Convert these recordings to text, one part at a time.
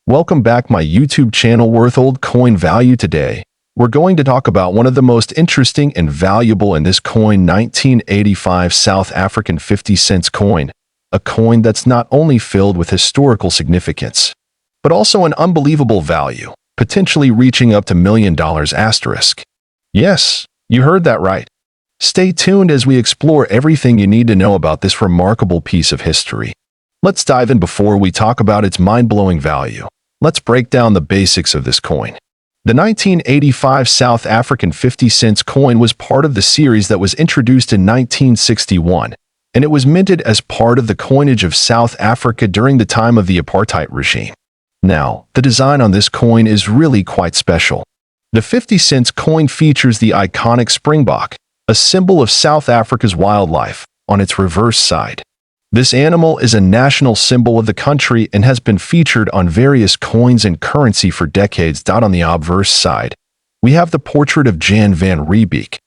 Welcome back my YouTube channel worth old coin value. Today, we're going to talk about one of the most interesting and valuable in this coin 1985 South African 50 cents coin, a coin that's not only filled with historical significance, but also an unbelievable value, potentially reaching up to $1 million asterisk. Yes, you heard that right. Stay tuned as we explore everything you need to know about this remarkable piece of history. Let's dive in. Before we talk about its mind-blowing value, let's break down the basics of this coin. The 1985 South African 50 cents coin was part of the series that was introduced in 1961, and it was minted as part of the coinage of South Africa during the time of the apartheid regime. Now, the design on this coin is really quite special. The 50 cents coin features the iconic Springbok, a symbol of South Africa's wildlife, on its reverse side. This animal is a national symbol of the country and has been featured on various coins and currency for decades. On the obverse side, we have the portrait of Jan van Riebeeck,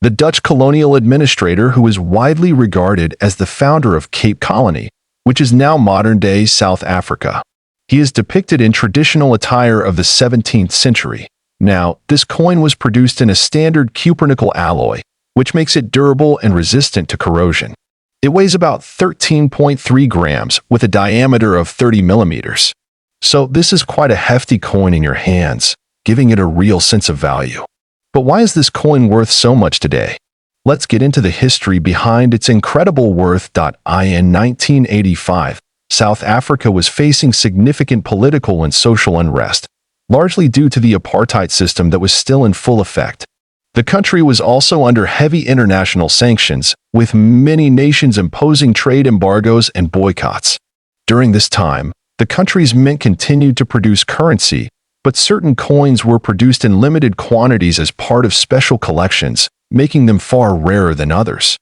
the Dutch colonial administrator who is widely regarded as the founder of Cape Colony, which is now modern-day South Africa. He is depicted in traditional attire of the 17th century. Now, this coin was produced in a standard cupronickel alloy, which makes it durable and resistant to corrosion. It weighs about 13.3 grams with a diameter of 30 millimeters. So this is quite a hefty coin in your hands, giving it a real sense of value. But why is this coin worth so much today? Let's get into the history behind its incredible worth. In 1985, South Africa was facing significant political and social unrest, largely due to the apartheid system that was still in full effect. The country was also under heavy international sanctions, with many nations imposing trade embargoes and boycotts. During this time, the country's mint continued to produce currency, but certain coins were produced in limited quantities as part of special collections, making them far rarer than others.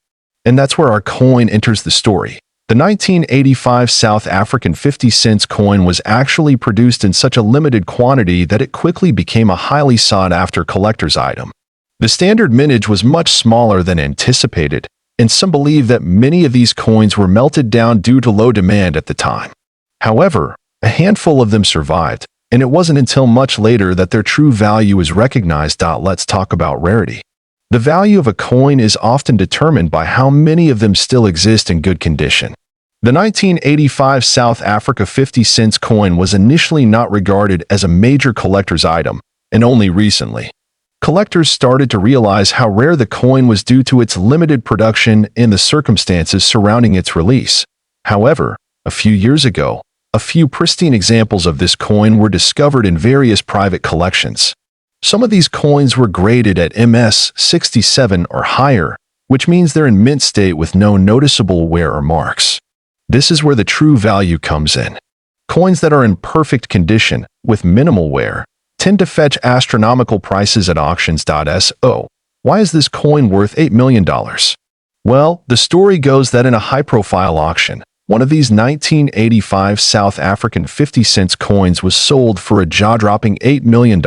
And that's where our coin enters the story. The 1985 South African 50 cents coin was actually produced in such a limited quantity that it quickly became a highly sought-after collector's item. The standard mintage was much smaller than anticipated, and some believe that many of these coins were melted down due to low demand at the time. However, a handful of them survived, and it wasn't until much later that their true value was recognized. Let's talk about rarity. The value of a coin is often determined by how many of them still exist in good condition. The 1985 South Africa 50 cents coin was initially not regarded as a major collector's item, and only recently, collectors started to realize how rare the coin was due to its limited production and the circumstances surrounding its release. However, a few years ago, a few pristine examples of this coin were discovered in various private collections. Some of these coins were graded at MS 67 or higher, which means they're in mint state with no noticeable wear or marks. This is where the true value comes in. Coins that are in perfect condition, with minimal wear, tend to fetch astronomical prices at auctions. So, why is this coin worth $8 million? Well, the story goes that in a high-profile auction, one of these 1985 South African 50 cents coins was sold for a jaw-dropping $8 million.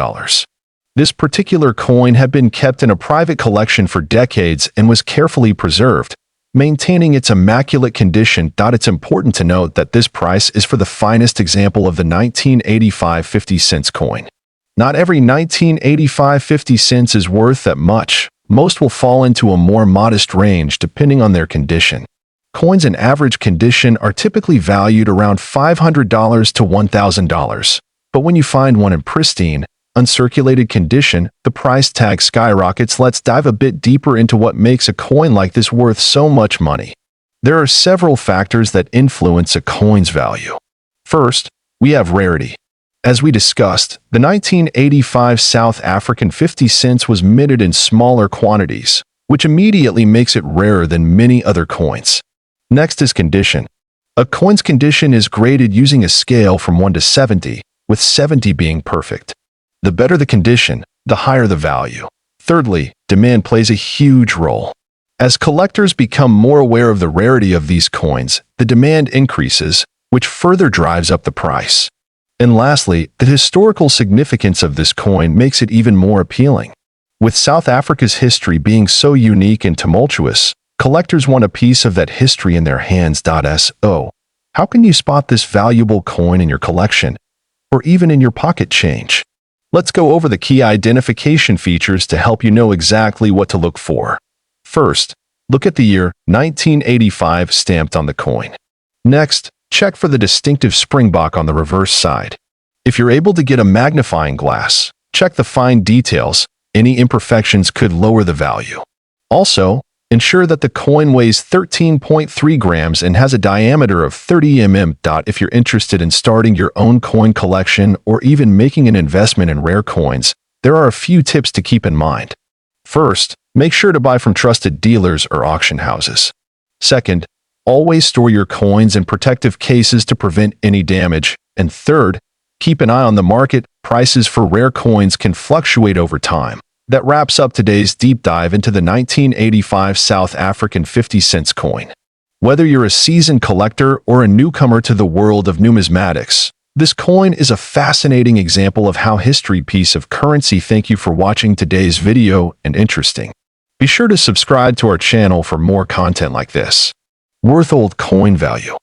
This particular coin had been kept in a private collection for decades and was carefully preserved, maintaining its immaculate condition. It's important to note that this price is for the finest example of the 1985 50 cents coin. Not every 1985 50 cents is worth that much. Most will fall into a more modest range depending on their condition. Coins in average condition are typically valued around $500 to $1,000. But when you find one in pristine, uncirculated condition, the price tag skyrockets. Let's dive a bit deeper into what makes a coin like this worth so much money. There are several factors that influence a coin's value. First, we have rarity. As we discussed, the 1985 South African 50 cents was minted in smaller quantities, which immediately makes it rarer than many other coins. Next is condition. A coin's condition is graded using a scale from 1 to 70, with 70 being perfect. The better the condition, the higher the value. Thirdly, demand plays a huge role. As collectors become more aware of the rarity of these coins, the demand increases, which further drives up the price. And lastly, the historical significance of this coin makes it even more appealing. With South Africa's history being so unique and tumultuous, collectors want a piece of that history in their hands. So, how can you spot this valuable coin in your collection? or even in your pocket change. Let's go over the key identification features to help you know exactly what to look for. First, look at the year 1985 stamped on the coin. Next, check for the distinctive Springbok on the reverse side. If you're able to get a magnifying glass, check the fine details. Any imperfections could lower the value. Also, ensure that the coin weighs 13.3 grams and has a diameter of 30 mm. If you're interested in starting your own coin collection or even making an investment in rare coins, there are a few tips to keep in mind. First, make sure to buy from trusted dealers or auction houses. Second, always store your coins in protective cases to prevent any damage. And third, keep an eye on the market. Prices for rare coins can fluctuate over time. That wraps up today's deep dive into the 1985 South African 50-cent coin. Whether you're a seasoned collector or a newcomer to the world of numismatics, this coin is a fascinating example of how history piece of currency. Thank you for watching today's video and interesting. Be sure to subscribe to our channel for more content like this. Worth old coin value.